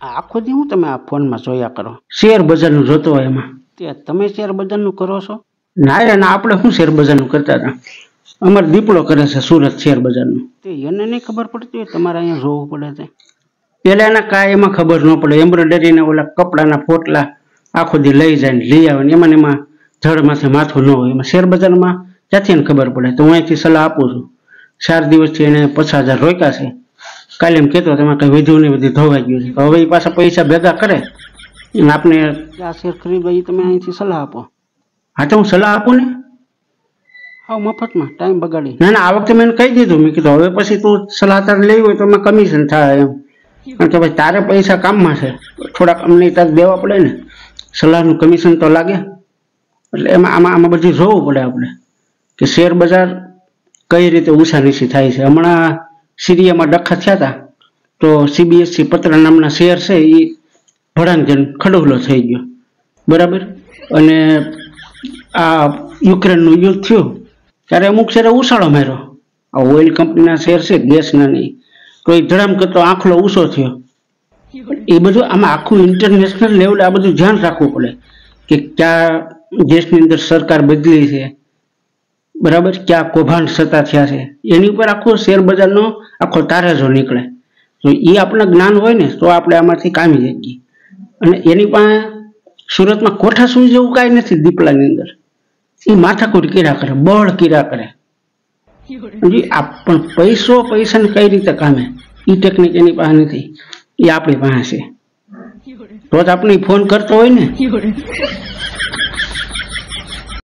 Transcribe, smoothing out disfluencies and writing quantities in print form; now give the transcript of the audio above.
આખો દી હું તમે આ ફોનમાં જોયા કરો? શેર બજારનું જોતો હોય એમાં. તમે શેર બજારનું કરો છો? ના રે ના, આપણે શું શેર બજારનું કરતા હતા? અમારે દીપડો કરે છે સુરત શેર બજારનું. એને નહીં ખબર પડતી હોય તમારે અહીંયા જોવું પડે છે. પેલા એના કાંઈ એમાં ખબર ન પડે. એમ્બ્રોઇડરીના ઓલા કપડાના પોટલા આખો દી લઈ જાય ને લઈ આવે ને એમાં જળમાંથી માથું ન હોય. એમાં શેર બજારમાં ક્યાંથી એને ખબર પડે? તો હું અહીંથી સલાહ આપું છું. 4 દિવસથી એને 50,000 રોક્યા છે. કાલે એમ કહેતો એમાં કંઈ વધ્યું નહીં, બધું ધોવાઈ ગયું છે. હવે એ પાછા પૈસા ભેગા કરે અને આપણે આ શેર ખરીદવા એ તમે અહીંથી સલાહ આપો. હા તો હું સલાહ આપું ને, હા મફતમાં ટાઈમ બગાડી. ના ના, આ વખતે મેં કહી દીધું, મેં કીધું હવે પછી તું સલાહ તારે લેવી હોય તો એમાં કમિશન થાય એમ. કારણ કે ભાઈ તારે પૈસા કામમાં છે, થોડાક અમને તારે દેવા પડે ને, સલાહનું કમિશન તો લાગે. એટલે આમાં બધું જોવું પડે આપણે કે શેર બજાર કઈ રીતે ઊંચા નીચી થાય છે. હમણાં સિરિયામાં ડખા થયા હતા તો CBSE પત્ર નામના શેર છે એ ભડાંગ જન ખડોગલો થઈ ગયો, બરાબર. અને આ યુક્રેનનું યુદ્ધ થયું ત્યારે અમુક શેરે ઉછાળો માર્યો. આ ઓઇલ કંપનીના શેર છે ગેસના નહીં, તો એ ધડામ કરતો આંખલો ઊંચો થયો. એ બધું આમાં આખું ઇન્ટરનેશનલ લેવલે આ બધું ધ્યાન રાખવું પડે કે ક્યાં દેશની અંદર સરકાર બદલી છે, બરાબર, ક્યાં કૌભાંડ સત્તા થયા છે, એની ઉપર આખો શેર બજારનો આખો તારેજો નીકળે. તો એ આપણને જ્ઞાન હોય ને તો આપણે આમાંથી કામી જઈએ. અને એની પાસે સુરતમાં કોઠા સુઈ જેવું કાંઈ નથી દીપડાની અંદર. એ માથાકૂટ કર્યા કરે, બળ કર્યા કરે. પણ પૈસાને કઈ રીતે કામે એ ટેકનિક એની પાસે નથી, એ આપણી પાસે છે. તો જ આપણે ફોન કરતો હોય ને.